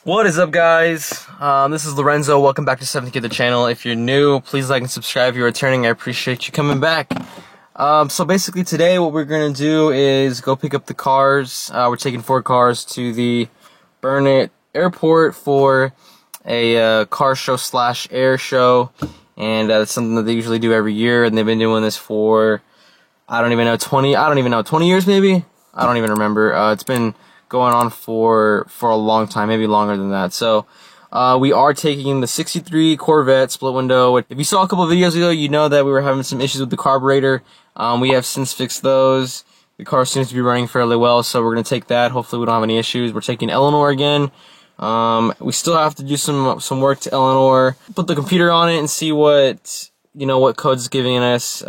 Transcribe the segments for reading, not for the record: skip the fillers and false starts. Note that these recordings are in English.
What is up, guys? This is Lorenzo. Welcome back to 7th Gear the channel. If you're new, please like and subscribe. If you're returning, I appreciate you coming back. So basically today what we're going to do is go pick up the cars. We're taking 4 cars to the Burnet Airport for a car show slash air show. And that's something that they usually do every year. And they've been doing this for, I don't even know, 20 years maybe? I don't even remember. It's been going on for a long time, maybe longer than that. So we are taking the 63 Corvette split window. If you saw a couple of videos ago, you know that we were having some issues with the carburetor. We have since fixed those. The car seems to be running fairly well, so we're going to take that. Hopefully we don't have any issues. We're taking Eleanor again. We still have to do some work to Eleanor, put the computer on it and see what code's giving us.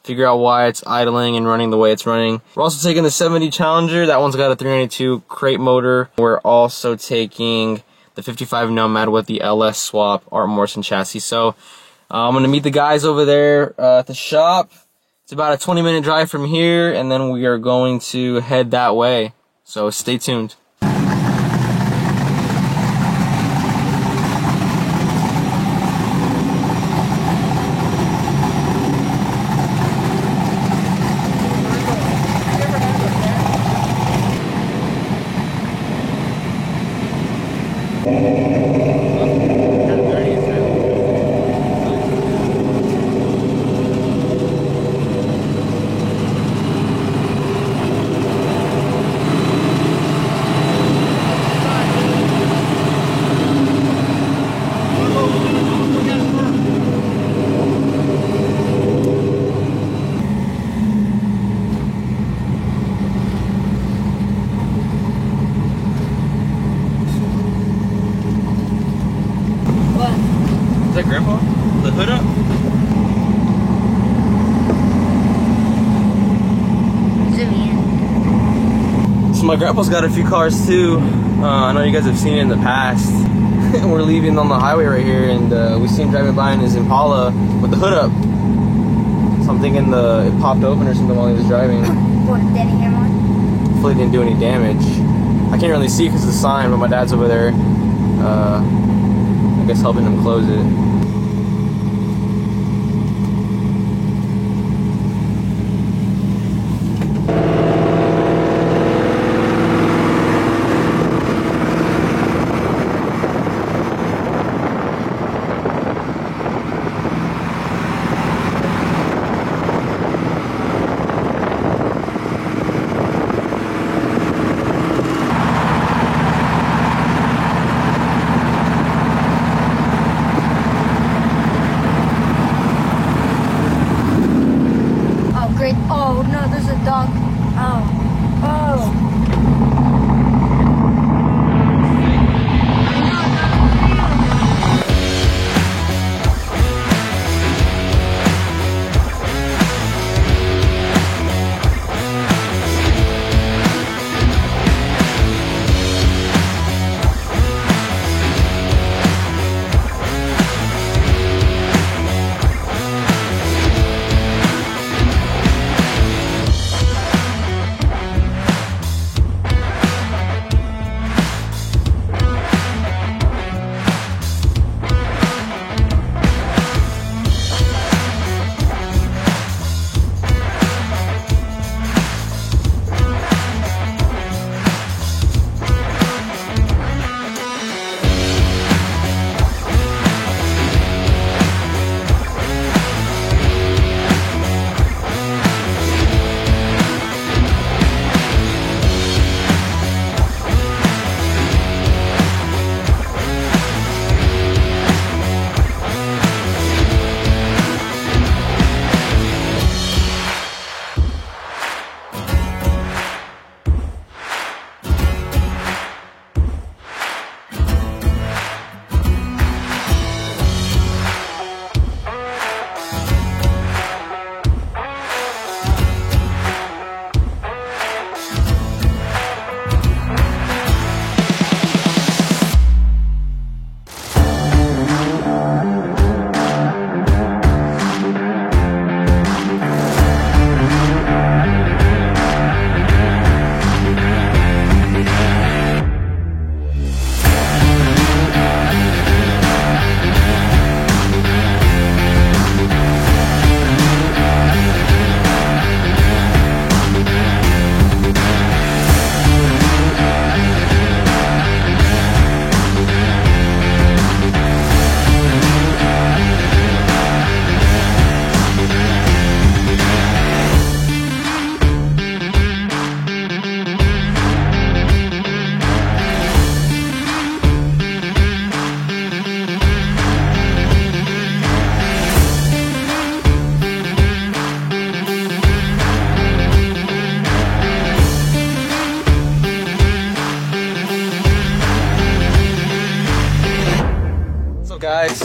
Figure out why it's idling and running the way it's running. We're also taking the 70 Challenger. That one's got a 392 crate motor. We're also taking the 55 Nomad with the LS swap Art Morrison chassis. So I'm going to meet the guys over there at the shop. It's about a 20-minute drive from here, and then we are going to head that way. So stay tuned. Is that Grandpa? The hood up? Zoom in. So my grandpa's got a few cars too. I know you guys have seen it in the past. We're leaving on the highway right here, and we see him driving by in his Impala with the hood up. So I'm thinking it popped open or something while he was driving. What, did he have on? Hopefully it didn't do any damage. I can't really see because of the sign, but my dad's over there. I guess helping him close it. Oh no, there's a dog. Oh.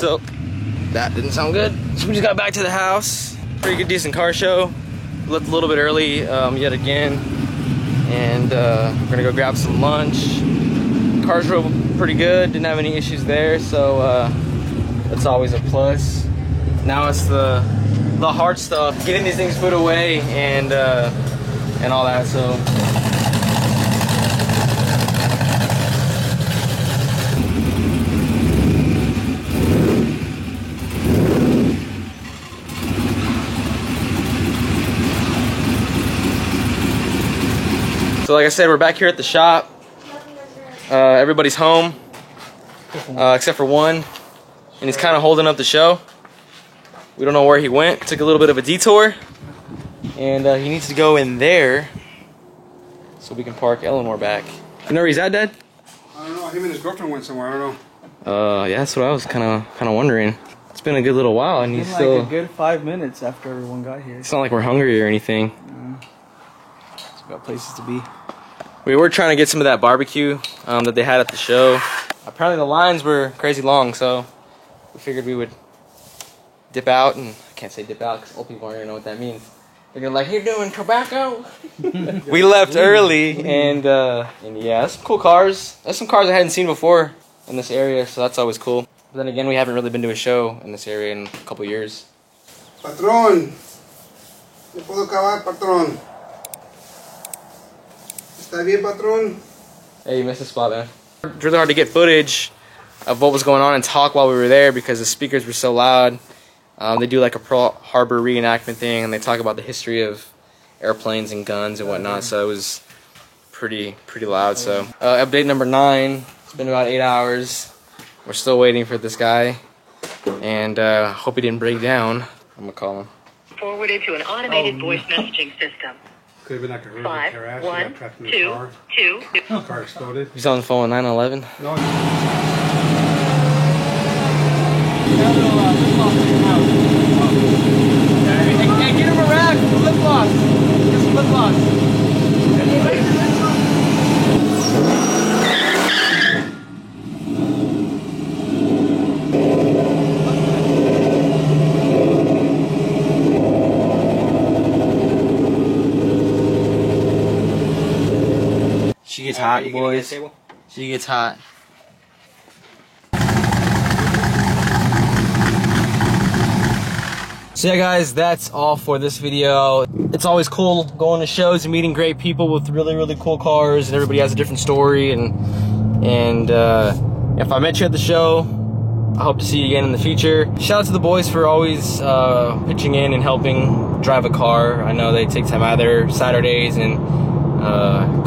So that didn't sound good. So we just got back to the house. Pretty good, decent car show. Left a little bit early yet again. And we're gonna go grab some lunch. Cars drove pretty good, didn't have any issues there, so that's always a plus. Now it's the hard stuff, getting these things put away and all that. So like I said, we're back here at the shop. Everybody's home except for one, and he's kind of holding up the show. We don't know where he went. Took a little bit of a detour, and he needs to go in there so we can park Eleanor back. You know where he's at, Dad? I don't know. Him and his girlfriend went somewhere. I don't know. Yeah, that's what I was kind of wondering. It's been a good little while, and he's still like a good 5 minutes after everyone got here. It's not like we're hungry or anything. So we got places to be. We were trying to get some of that barbecue that they had at the show. Apparently the lines were crazy long, so we figured we would dip out. And I can't say dip out because old people aren't gonna know what that means. They're gonna like, you're doing tobacco? We left early, and yeah, there's some cool cars. There's some cars I hadn't seen before in this area, so that's always cool. But then again, we haven't really been to a show in this area in a couple years. Patrón, ¿me puedo acabar, patrón? ¿Está bien, patrón? Hey, you missed the spot, man. It's really hard to get footage of what was going on and talk while we were there because the speakers were so loud. They do like a Pearl Harbor reenactment thing, and they talk about the history of airplanes and guns and whatnot, so it was pretty loud. So update number 9. It's been about 8 hours. We're still waiting for this guy, and hope he didn't break down. I'm gonna call him. Forwarded to an automated voice messaging system. Could have been like a really 5, crash. 1, He got trapped in the 2, car. 2. The car exploded. He's on the phone with 911. No. Hey, get him a rack, lip gloss. Get some lip gloss. She gets hot, boys. She gets hot. So yeah, guys, that's all for this video. It's always cool going to shows and meeting great people with really cool cars, and everybody has a different story. And if I met you at the show, I hope to see you again in the future. Shout out to the boys for always pitching in and helping drive a car. I know they take time out of their Saturdays and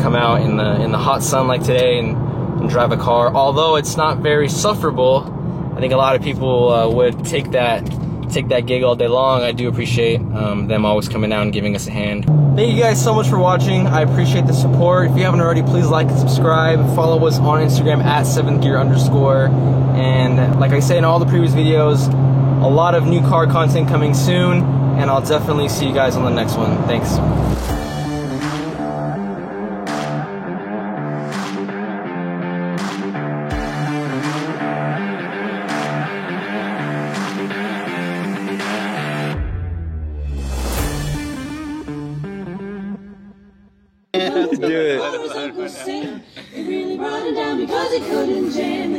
come out in the hot sun like today and drive a car. Although it's not very sufferable, I think a lot of people would take that gig all day long. I do appreciate them always coming out and giving us a hand. Thank you guys so much for watching. I appreciate the support. If you haven't already, please like and subscribe. Follow us on Instagram at 7thgear_. And like I said in all the previous videos, a lot of new car content coming soon, and I'll definitely see you guys on the next one. Thanks. Do it. It really brought it down because he couldn't jam the